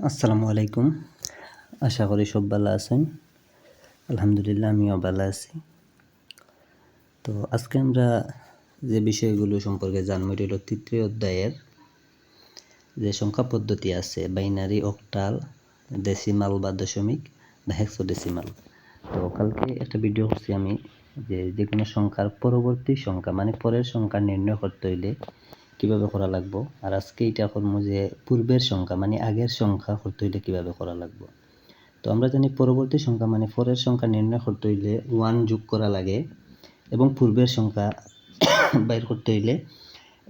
আসসালামু আলাইকুম। আশা করি সব ভালো আছেন। আলহামদুলিল্লাহ আমিও ভালো আছি। তো আজকে আমরা যে বিষয়গুলো সম্পর্কে জানবো এটা হলো তৃতীয় অধ্যায়ের যে সংখ্যা পদ্ধতি আছে বাইনারি, অক্টাল, ডেসিমাল বা দশমিক বা হেক্সাডেসিমাল। তো কালকে একটা ভিডিও করছি আমি যে কোনো সংখ্যার পরবর্তী সংখ্যা মানে পরের সংখ্যা নির্ণয় করতে হইলে কিভাবে করা লাগবো, আর আজকে এটা করবো যে পূর্বের সংখ্যা মানে আগের সংখ্যা করতে হইলে কিভাবে করা লাগবো। তো আমরা জানি পরবর্তী সংখ্যা মানে পরের সংখ্যা নির্ণয় করতে হইলে 1 যোগ করা লাগে এবং পূর্বের সংখ্যা বাইর করতে হইলে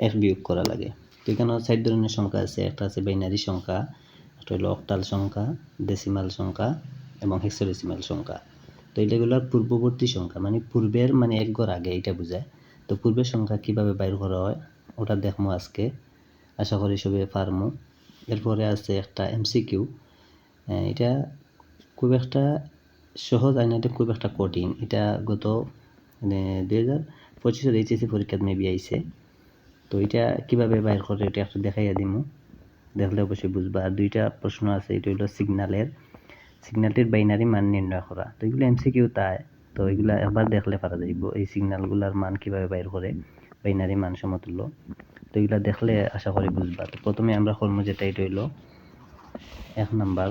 1 বিয়োগ করা লাগে। তো এখানে 4 ধরনের সংখ্যা আছে। একটা আছে বাইনারি সংখ্যা, একটা হলো অক্টাল সংখ্যা, ডেসিমাল সংখ্যা এবং হেক্সাডেসিমাল সংখ্যা। তো এগুলোর পূর্ববর্তী সংখ্যা মানে পূর্বের মানে এক ঘর আগে এটা বোঝায়। তো পূর্বের সংখ্যা কিভাবে বাইর করা হয় ওটা দেখবো আজকে, আশা করি সবাই পারমু। এরপরে আছে একটা এমসিকিউ, এটা খুব একটা সহজ আর না, এটা খুব একটা কঠিন। এটা গত 2025 এইচএসসি পরীক্ষাত মেবি আইছে। তো এটা কিভাবে বাইর করে এটা একটা দেখাইয়া দিমু, দেখলে অবশ্যই বুঝবা। আর দুইটা প্রশ্ন আছে, এটা হলো সিগন্যালটির বাইনারি মান নির্ণয় করা। তো এগুলো এমসিকিউ তাই, তো এগুলা একবার দেখলে পারা যাইব এই সিগন্যালগুলার মান কিভাবে বাইর করে বাইনারি মান সমতুল্য। তো এগুলা দেখলে আশা করি বুঝবা। তো প্রথমে আমরা করবো যেটা, এটা হইলো 1 নাম্বার,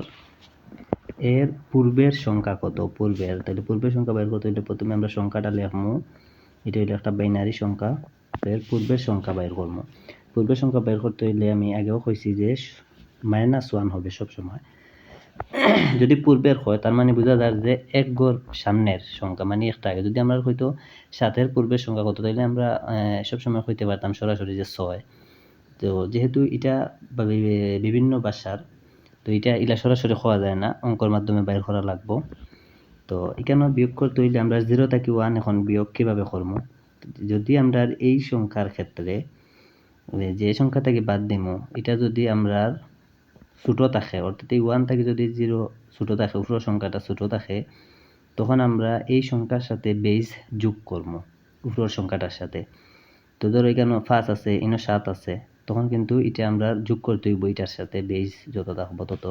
এর পূর্বের সংখ্যা কত। পূর্বের, তাহলে পূর্বের সংখ্যা বের করতে হলে প্রথমে আমরা সংখ্যাটা লিখবো। এটা হলো একটা বাইনারি সংখ্যা, এর পূর্বের সংখ্যা বের করবো। পূর্বের সংখ্যা বের করতে হইলে আমি আগেও কইছি যে -1 হবে সব সময়। যদি পূর্বের হয় তার মানে বোঝা যায় যে এক ঘর সামনের সংখ্যা মানে একটা আগে। যদি আমরা হয়তো 7-এর পূর্বের সংখ্যা কত, তাইলে আমরা সবসময় কইতে পারতাম সরাসরি যে 6। তো যেহেতু এটা বিভিন্ন ভাষার, তো এটা এগুলা সরাসরি হওয়া যায় না, অঙ্কর মাধ্যমে বাইর করা লাগবো। তো এখানে বিয়োগ করতে হইলে আমরা 0 থেকে 1 এখন বিয়োগ কিভাবে করবো। যদি আমরা এই সংখ্যার ক্ষেত্রে যে সংখ্যা থেকে বাদ দিমু এটা যদি আমরা ছোট থাকে, অর্থাৎ এই 1 থেকে যদি 0 ছোট থাকে, উপরের সংখ্যাটা ছোট থাকে, তখন আমরা এই সংখ্যার সাথে বেজ যোগ করবো উপরের সংখ্যাটার সাথে। তো ধরো এখানে 5 আছে, এখানে 7 আছে, তখন কিন্তু এটা আমরা যোগ করতে হইব এটার সাথে বেজ যত থাকবো তত।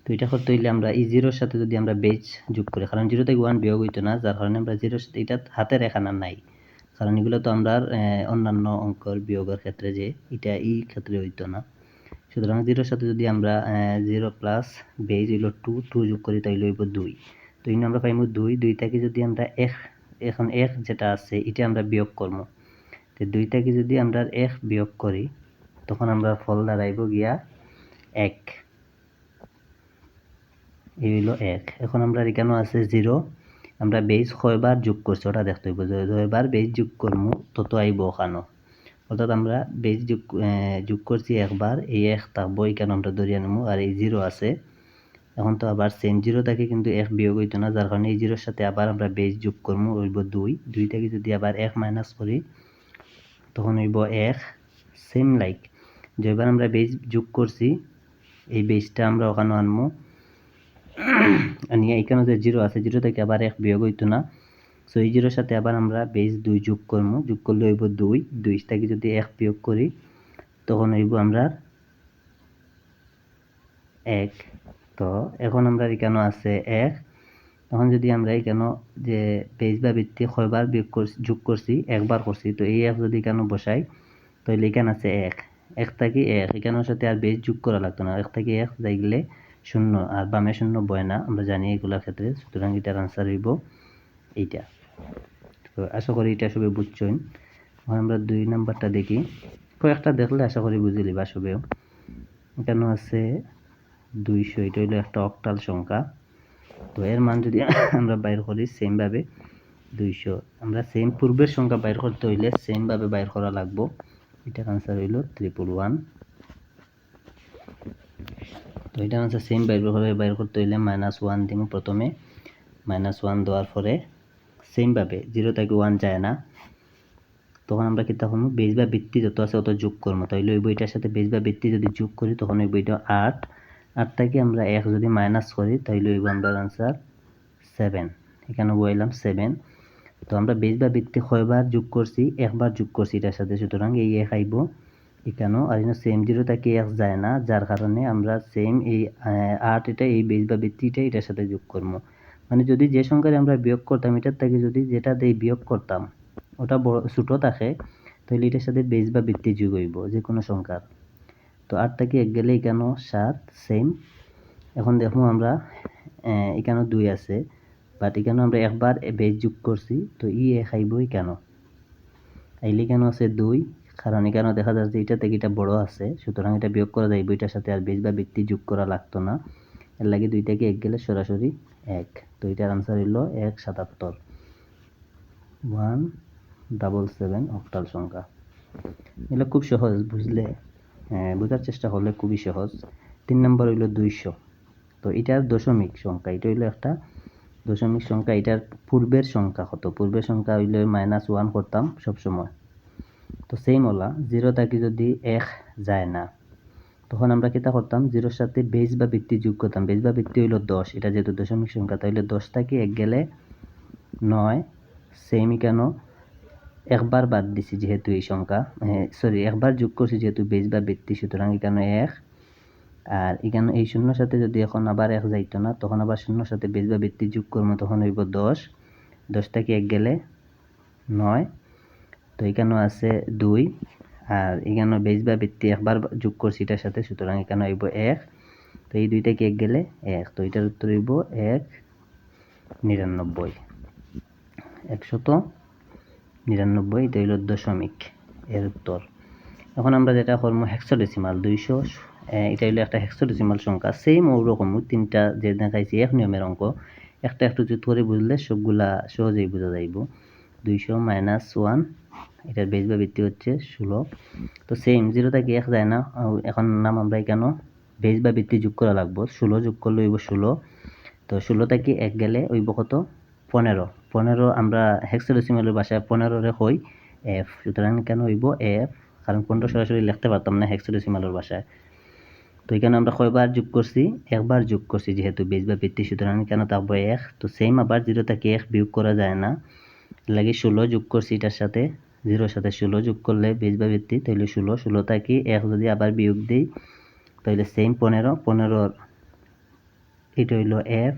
তো এটা করতে হইলে আমরা এই 0-র সাথে যদি আমরা বেজ যোগ করি, কারণ 0 থেকে 1 বিয়োগ হইতো না, যার কারণে আমরা 0-র সাথে এটা হাতের এখানে নাই, কারণ এগুলো তো আমরা অন্যান্য অঙ্কর বিয়োগের ক্ষেত্রে যে এটা এই ক্ষেত্রে হইতো না। সুতরাং 0-র সাথে যদি আমরা 0 প্লাস বেজ হইল 2 যোগ করি তাহলে হইব 2। তো এখানে আমরা পাইব 2 থেকে যদি আমরা 1, এখন 1 যেটা আছে এটা আমরা বিয়োগ করব। তো 2 থেকে যদি আমরা 1 বিয়োগ করি তখন আমরা ফল দাঁড়াইব গিয়া 1, এই হইল 1। এখন আমরা এখানে আছে 0, আমরা বেজ কয়বার যোগ করছি ওটা দেখতে হইব। যতবার বেজ যোগ করবো তত আইব ওখানে, অর্থাৎ আমরা বেজ যোগ করছি একবার, এই 1 থাকবো এখানে আমরা ধরিয়া নেবো। আর এই 0 আছে, এখন তো আবার সেম 0 থেকে কিন্তু 1 বিয়োগ হইতো না, যার কারণে এই 0-র সাথে আবার আমরা বেজ যোগ করবো, হইব 2 থেকে যদি আবার 1 মাইনাস করি তখন হইব 1। সেম লাইক যেবার আমরা বেজ যোগ করছি এই বেজটা আমরা ওখানে আনবো, নিয়ে এখানে যে 0 আছে 0 থেকে আবার 1 বিয়োগ হইতো না, সো এই 0-র সাথে আবার আমরা বেজ 2 যোগ করবো, যোগ করলে হইব 2 থেকে যদি 1 বিয়োগ করি তখন হইব আমরা 1। তো এখন আমরা এখানে আছে 1, এখন যদি আমরা এখানে যে বেজ বা ভিত্তি কয়বার বিয়োগ করছি যোগ করছি, একবার করছি, তো এই 1 যদি এখানে বসাই তাহলে এখানে আছে 1 থেকে 1, এখানের সাথে আর বেজ যোগ করা লাগতো না, 1 থেকে 1 যাই গেলে 0, আর বামে 0 বয় না, আমরা জানি এগুলোর ক্ষেত্রে। সুতরাং এটার আনসার হইব এইটা। তো আশা করি এটা সবাই বুঝছেন। এখন আমরা 2 নাম্বারটা দেখি, কয়েকটা দেখলে আশা করি বুঝে লিবা সবেও। এখানে আছে 200, এটা হইলো একটা অক্টাল সংখ্যা। তো এর মান যদি আমরা বাইর করি সেম ভাবে 200, আমরা সেম পূর্বের সংখ্যা বাইর করতে হইলে সেম ভাবে বাইর করা লাগবো। এটার আনসার হইল 111। তো এটার আনসার সেম বাইর করতে হইলে -1 দিব প্রথমে, -1 দেওয়ার পরে সেম ভাবে 0 থেকে 1 যায় না, তখন আমরা কি তখন বেজ বা ভিত্তি যত আছে অত যোগ করবো, তাইলে ওই বইটার সাথে বেজ বা ভিত্তি যদি যোগ করি তখন ওই বইটা 8 থেকে আমরা 1 যদি মাইনাস করি তাইলে ওই আমরা আনসার 7, এখানে বইলাম 7। তো আমরা বেজ বা ভিত্তি কয়বার যোগ করছি, একবার যোগ করছি এটার সাথে, সুতরাং এই 1 আইব। এখানেও আর সেম 0 থেকে x যায় না, যার কারণে আমরা সেম এই 8 এটা এই বেস বা ভিত্তিটা এটার সাথে যোগ করবো। মানে যদি যে সংখ্যাটা আমরা বিয়োগ করতাম এটার থেকে যদি যেটা দিয়ে বিয়োগ করতাম ওটা বড় ছোট থাকে তাহলে এটার সাথে বেস বা ভিত্তি যোগ হইব যে কোনো সংখ্যার। তো 8 থেকে 1 গেলে এখানেও 7 সেম। এখন দেখো আমরা এখানেও 2 আছে, বাট এখানে আমরা একবার বেস যোগ করছি, তো খাইবই কেন আইলে কেন আছে 2, কারণ এখানে দেখা যাচ্ছে এটা থেকে এটা বড় আছে, সুতরাং এটা বিয়োগ করা যাইব, এটার সাথে আর বেস বা ভিত্তি যোগ করা লাগতো না। এর লাগে 2 থেকে 1 গেলে সরাসরি 1। তো এটার আনসার হইল 177 177 অক্টাল সংখ্যা। এগুলো খুব সহজ, বুঝলে বোঝার চেষ্টা করলে খুবই সহজ। 3 নম্বর হইল 200। তো এটার দশমিক সংখ্যা, এটা হইলো একটা দশমিক সংখ্যা। এটার পূর্বের সংখ্যা কত? পূর্বের সংখ্যা হইল -1 করতাম সবসময়। তো সেম ওলা 0 থেকে যদি 1 যায় না তখন আমরা কিতা করতাম, 0-র সাথে বেস বা ভিত্তি যোগ করতাম। বেস বা ভিত্তি হইল 10, এটা যেহেতু দশমিক সংখ্যা তাহলে 10 থেকে 1 গেলে 9। সেম কেন একবার বাদ দিছি যেহেতু এই সংখ্যা, সরি একবার যোগ করছি যেহেতু বেস বা ভিত্তি, সুতরাং এখানে 1। আর এখানে এই শূন্যর সাথে যদি এখন আবার 1 যাইতো না তখন আবার শূন্যর সাথে বেস বা ভিত্তি যোগ করবো, তখন হইব 10। 10 থেকে 1 গেলে 9। তো এখানেও আছে 2, আর এখানে বেস বা ভিত্তি একবার যোগ করছি এটার সাথে, সুতরাং এখানে হইব 1। তো এই 2 থেকে 1 গেলে 1, তো এটার উত্তর হইব 199। 199, এটা হইল দশমিক এর উত্তর। এখন আমরা যেটা করবো হেক্সাডেসিমাল 200, এটা হইলো একটা হেক্সাডেসিমাল সংখ্যা। সেম ওরকম তিনটা যে দেখাইছি এক নিয়মের অঙ্ক, একটা একটু যদি করে বুঝলে সবগুলা সহজেই বোঝা যাইব। 200 - 1, এটার বেস বা ভিত্তি হচ্ছে 16। তো সেম 0 থেকে 1 যায় না, এখন নাম আমরা এখানে বেস বা ভিত্তি যোগ করা লাগবো। 16 যোগ করলে হইব 16। তো 16 থেকে 1 গেলে হইব কত? 15। 15 আমরা হেক্সাডেসিমালের ভাষায় 15 রে কই f, সুতরাং কেন হইব f, কারণ 15 সরাসরি লিখতে পারতাম না হেক্সাডেসিমালের ভাষায়। তো এখানে আমরা কয়বার যোগ করছি? একবার যোগ করছি, যেহেতু বেস বা ভিত্তি, সুতরাং কেন থাকবো 1। তো সেম আবার 0 থেকে 1 বিয়োগ করা যায় না, লাগে 16 যোগ করছি এটার সাথে, 0-র সাথে 16 যোগ করলে বেস বা ভিত্তি, তাহলে 16। 16 থেকে 1 যদি আবার বিয়োগ দিই তাহলে সেম 15। 15 এটা হইল f।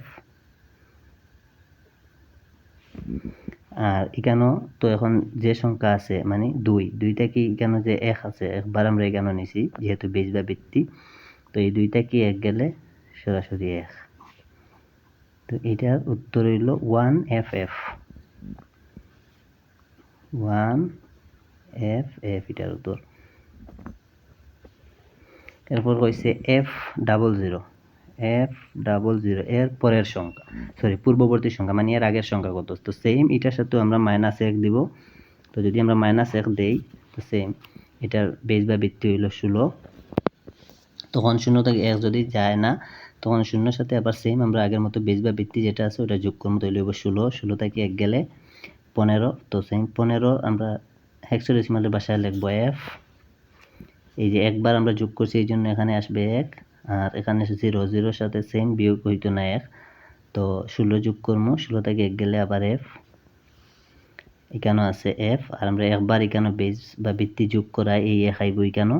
আর এখানেও তো এখন যে সংখ্যা আছে মানে 2 থেকে এখানে যে 1 আছে, একবার আমরা এখানে নিছি যেহেতু বেস বা ভিত্তি, তো এই 2 থেকে 1 গেলে সরাসরি 1। তো এটার উত্তর হইল 1ff। 1ff এটার উত্তর। এরপর কইছে f00। f00 এর পরের সংখ্যা, সরি পূর্ববর্তী সংখ্যা মানে এর আগের সংখ্যা কত? তো সেম এটার সাথে আমরা -1 দিব। তো যদি আমরা -1 দেই তো সেম এটার বেস বা ভিত্তি হইল 16। তখন 0 থেকে 1 যদি যায় না তখন 0-র সাথে আবার সেম আমরা আগের মতো বেস বা ভিত্তি যেটা আছে ওটা যোগ করবো, তাহলে হইব 16। 16 থেকে 1 গেলে 15। তো সেম 15 আমরা হেক্সাডেসিমালের ভাষায় লিখবো f। এই যে একবার আমরা যোগ করছি এই জন্য এখানে আসবে 1, আর এখানে 0, 0-র সাথে সেম বিয়োগ হইতো না 1। তো 16 যোগ করবো, 16 থেকে 1 গেলে আবার f। এখানেও আছে f, আর আমরা একবার এখানে বেস বা ভিত্তি যোগ করা এই খাইব এখানেও।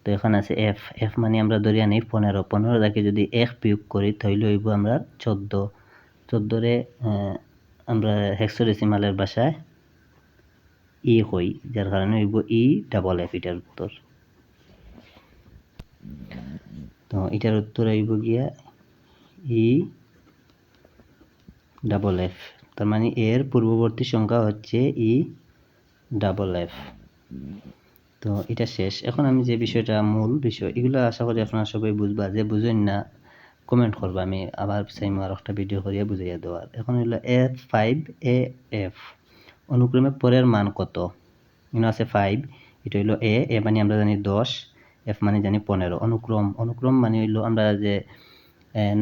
তো এখানে আছে f। f মানে আমরা ধরিয়া নেই 15। 15 থেকে যদি 1 বিয়োগ করি তাহলে হইব আমরা 14। 14 রে আমরা হেক্সাডেসিমালের ভাষায় হই, যার কারণে হইব EFF এটার উত্তর। তো এটার উত্তর হইব গিয়া EFF। তার মানে এর পূর্ববর্তী সংখ্যা হচ্ছে EFF। তো এটা শেষ। এখন আমি যে বিষয়টা মূল বিষয়, এগুলো আশা করি আপনারা সবাই বুঝবা, যে বুঝেন না কমেন্ট করবা, আমি আবার চাইমু আর একটা ভিডিও করিয়া বুঝাইয়া দেওয়ার। এখন হইলো F5AF অনুক্রমে পরের মান কত? এখানে আছে 5, এটা হইলো a মানে আমরা জানি 10, f মানে জানি 15। অনুক্রম মানে হইলো আমরা যে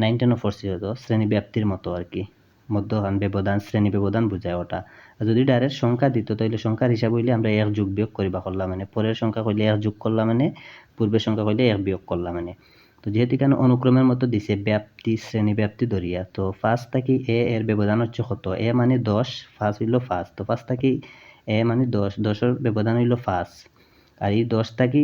9 10 পড়ছি হয়তো শ্রেণী ব্যাপ্তির মতো আর কি, মধ্যখান ব্যবধান, শ্রেণী ব্যবধান বোঝায় ওটা। আর যদি ডাইরেক্ট সংখ্যা দিত তাহলে সংখ্যার হিসাব হইলে আমরা 1 যোগ বিয়োগ করিবা করলাম, মানে পরের সংখ্যা কইলে 1 যোগ করলাম, মানে পূর্বের সংখ্যা কইলে 1 বিয়োগ করলাম মানে। তো যেহেতু এখানে অনুক্রমের মতো দিছে ব্যাপ্তি, শ্রেণী ব্যাপ্তি ধরিয়া, তো 5 থেকে a এর ব্যবধান হচ্ছে কত? a মানে 10, 5 হইলো 5। তো 5 থেকে a মানে 10, 10-এর ব্যবধান হইলো 5। আর এই 10 থাকি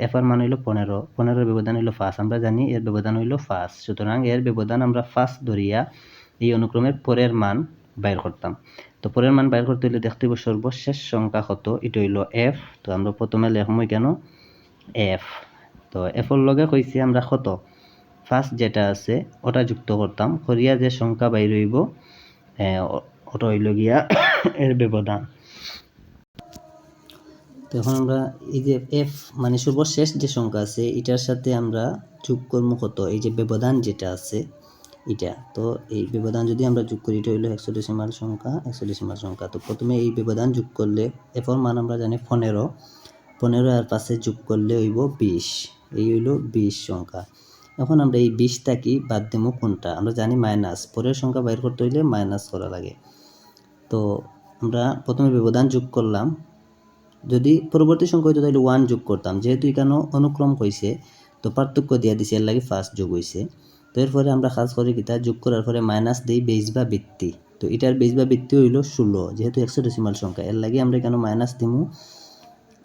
এফ এর মান হইল 15, 15 ব্যবধান হইল 5, আমরা জানি এর ব্যবধান হইল 5, সুতরাং এর ব্যবধান আমরা 5 ধরিয়া এই অনুক্রমের পরের মান বাইর করতাম। তো পরের মান বাইর করতে হইলে দেখতে হইব সর্বশেষ সংখ্যা কত, এটা হইল এফ। তো আমরা প্রথমে লিখবো কেন এফ। তো এফর লগে কইছি আমরা কত ফার্স্ট যেটা আছে ওটা যুক্ত করতাম, করিয়া যে সংখ্যা বাইর হইব ওটা হইল গিয়া এর ব্যবধান। তো এখন আমরা এই যে এফ মানে সর্বশেষ যে সংখ্যা আছে এটার সাথে আমরা যোগ করবো কত, এই যে ব্যবধান যেটা আছে এটা। তো এই ব্যবধান যদি আমরা যোগ করি এটা হইলো হেক্সাডেসিমাল সংখ্যা। তো প্রথমে এই ব্যবধান যোগ করলে এফর মান আমরা জানি 15, 15 আর পাশে যোগ করলে হইব 20, এই হইল 20 সংখ্যা। এখন আমরা এই 20টা কি বাদ দেবো কোনটা, আমরা জানি মাইনাস, পরের সংখ্যা বাইর করতে হইলে মাইনাস করা লাগে। তো আমরা প্রথমে ব্যবধান যোগ করলাম, যদি পরবর্তী সংখ্যা হইতো তাহলে 1 যোগ করতাম, যেহেতু এখানে অনুক্রম কইছে তো পার্থক্য দিয়া দিছে, এর লাগে ফার্স্ট যোগ হইছে। তো এরপরে আমরা কাজ করি কিতা, যোগ করার পরে মাইনাস দেই বেস বা বৃত্তি। তো এটার বেস বা বৃত্তি হইল 16, যেহেতু হেক্সাডেসিমাল সংখ্যা এর লাগে আমরা এখানে মাইনাস দিমু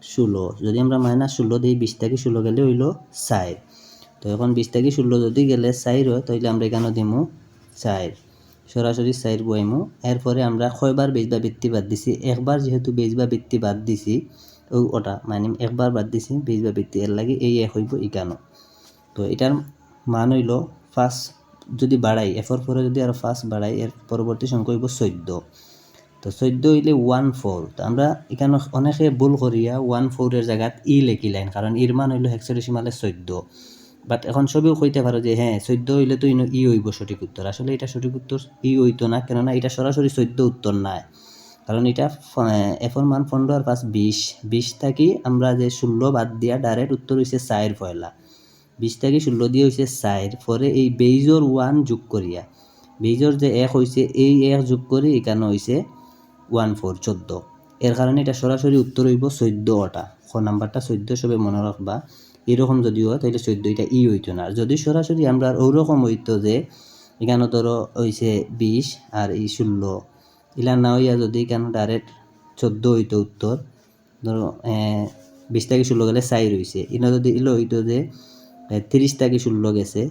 16। যদি আমরা মাইনাস 16 দিই 20 থেকে 16 গেলে হইল 4। তো এখন 20 থেকে 16 যদি গেলে 4 হয় তাহলে আমরা এখানে দিমু 4, সরাসরি 4 বইমু। এরপরে আমরা কয়বার বেজ বা বৃত্তি বাদ দিছি, একবার যেহেতু বেজ বা বৃত্তি বাদ দিছি ওটা মানে একবার বাদ দিছি বেজ বা বৃত্তি, এর লাগে এই এক হইব এখানে। তো এটার মান হইল ফার্স্ট যদি বাড়াই এফর পরে যদি আরো ফার্স্ট বাড়াই এর পরবর্তী সংখ্যা হইব 14। তো 14 হইলে 14। তো আমরা এখানে অনেকে ভুল করিয়া 14 এর জায়গাত ই লেখিলেন, কারণ ইর মান হইল হেক্সাডেসিমালে 14। বাট এখন সবেও কইতে পারো যে হ্যাঁ 14 হইলে তো ই হইব সঠিক উত্তর, আসলে এটা সঠিক উত্তর ই হইতো না, কেননা এটা সরাসরি 14 উত্তর নাই, কারণ এটা এফর মান 15 আর 5 20, 20 থাকি আমরা যে 16 বাদ দিয়া ডাইরেক্ট উত্তর হইছে 4 পয়লা, 20 থেকে 16 দিয়ে হইছে 4, পরে এই বেইজর 1 যোগ করিয়া বেইজর যে 1 হইছে এই 1 যোগ করি এখানে হইছে 14। এর কারণে এটা সরাসরি উত্তর হইব 14টা, খ নাম্বারটা 14 সবে মনে রাখবা। এরকম যদি হয় তাহলে 14 এটা ই হইতো না। যদি সরাসরি আমরা ওরকম হইতো যে এখানে ধরো হইছে 20 আর এই 16 ইলা না হইয়া যদি এখানে ডাইরেক্ট 14 হইতো উত্তর, ধরো 20 থেকে 16 গেলে 4 হইছে, ইনা যদি ইলো হইতো যে 30 থেকে 16 গেছে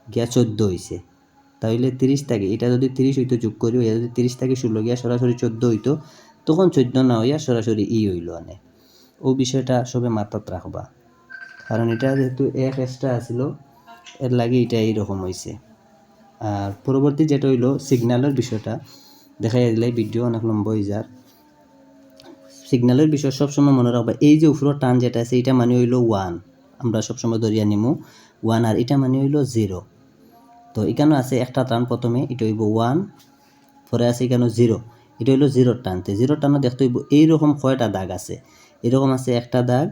গিয়া 14 হইছে, তাহলে 30 থেকে এটা যদি 30 হইতো যোগ করি, এটা যদি 30 থেকে 16 গিয়া সরাসরি 14 হইতো, তখন 14 না হইয়া সরাসরি ই হইল আনে। ও বিষয়টা সবে মাথাত রাখবা, কারণ এটা যেহেতু এক এক্সট্রা আছিল এর লাগে এটা এইরকম হয়েছে। আর পরবর্তী যেটা হইলো সিগন্যালের বিষয়টা দেখা দিলে ভিডিও অনেক লম্বা হয়ে যার। সিগন্যালের বিষয় সবসময় মনে রাখবা, এই যে উপরের টান যেটা আছে এটা মানে হইলো 1, আমরা সবসময় ধরিয়া নিমু 1, আর এটা মানে হইলো 0। তো এখানে আছে একটা টান, প্রথমে এটা হইব 1, পরে আছে এখানে 0, এটা হইলো 0 টানতে। 0 টানো দেখতে হইব এইরকম কয়টা দাগ আছে, এরকম আছে একটা দাগ,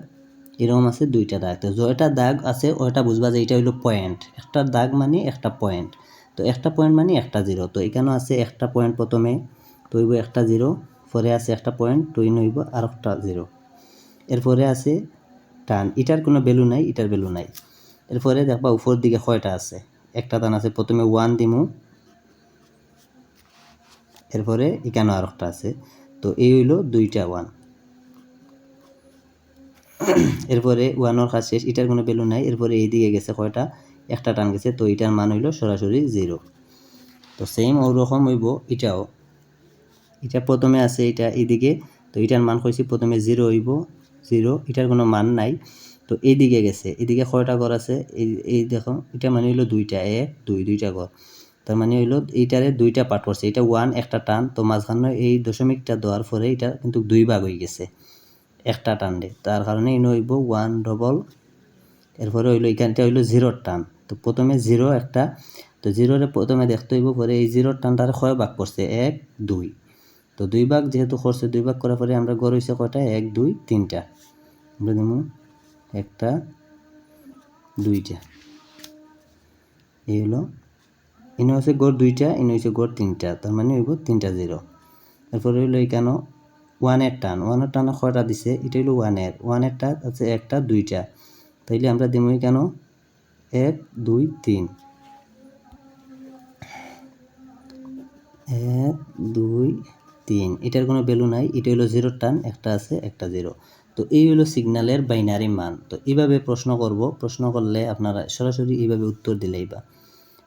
এরকম আছে দুইটা দাগ। তো যেটা দাগ আছে ওইটা বুঝবা যে এটা হইলো পয়েন্ট, একটা দাগ মানে একটা পয়েন্ট, তো একটা পয়েন্ট মানে একটা 0। তো এখানেও আছে একটা পয়েন্ট, প্রথমে তো হইব একটা 0, পরে আছে একটা পয়েন্ট তো হইব আর একটা 0, এরপরে আছে টান, এটার কোনো ভ্যালু নাই, এটার ভ্যালু নাই। এরপরে দেখবা উপর দিকে কয়টা আছে, একটা টান আছে, প্রথমে 1 দিমু, এরপরে এখানে আর একটা আছে, তো এই হইল দুইটা 1, এরপরে 1 কাজ শেষ, এটার কোনো ভ্যালু নাই। এরপরে এই দিকে গেছে কয়টা, একটা টান গেছে, তো এটার মান হইল সরাসরি 0। তো সেম ওরকম হইব এটাও, এটা প্রথমে আছে এটা এইদিকে, তো এটার মান কইছি প্রথমে 0 হইব 0, এটার কোনো মান নাই। তো এইদিকে গেছে, এদিকে কয়টা ঘর আছে, এই দেখো এটা মানে হইলো দুইটা, 1 2 দুইটা ঘর, তার মানে হইলো এইটারে দুইটা পার্ট করছে, এটা 1 একটা টান, তো মাঝখানে এই দশমিকটা দেওয়ার পরে এটা কিন্তু দুই ভাগ হয়ে গেছে একটা টান দে, তার কারণে ইনো হইব 1 ডবল, এরপরে হইলো এখানটা হইলো 0 টান। তো প্রথমে 0 একটা, তো 0 প্রথমে দেখতে হইব, পরে এই 0 টানটারে কয় ভাগ করছে 1 2, তো 2 ভাগ যেহেতু করছে 2 ভাগ করার পরে আমরা গড় হইছে কয়টা 1 2 3টা, আমরা দেবো একটা 2টা, এই হলো ইনো হচ্ছে গড় 2টা, ইনো হচ্ছে গড় 3টা, তার মানে হইব 3টা 0। এরপরে হইলো এখানে 1 এর টান, 1 এর টানে কয়টা দিছে, এটা হইলো 1 এর টান আছে একটা 2টা, তাইলে আমরা দেবো কেন 1 2 3, 1 2 3, এটার কোনো ভ্যালু নাই, এটা হলো 0 টান, একটা আছে একটা 0, তো এই হলো সিগন্যালের বাইনারি মান। তো এইভাবে প্রশ্ন করব, প্রশ্ন করলে আপনারা সরাসরি এইভাবে উত্তর দিলেই বা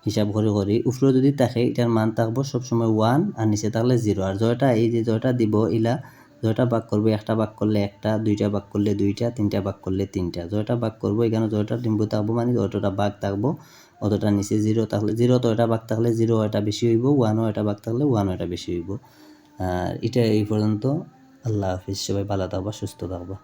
হিসাব করে উপরে যদি থাকে এটার মান থাকবো সবসময় 1 আর নিচে থাকলে 0। আর জয়টা এই যে জয়টা দিব ইলা জয়টা ভাগ করবো, একটা ভাগ করলে একটা, দুইটা ভাগ করলে দুইটা, তিনটা ভাগ করলে তিনটা। জয়টা ভাগ করবো এখানে জয়টা ডিম্বু থাকবো মানে যতটা ভাগ থাকবো অতটা নিচে 0 থাকলে 0, তো এটা ভাগ থাকলে 0 এটা বেশি হইব, 1ও এটা ভাগ থাকলে 1ও এটা বেশি হইব। আর এটা এই পর্যন্ত। আল্লাহ হাফিজ, সবাই ভালো থাকবা, সুস্থ থাকবা।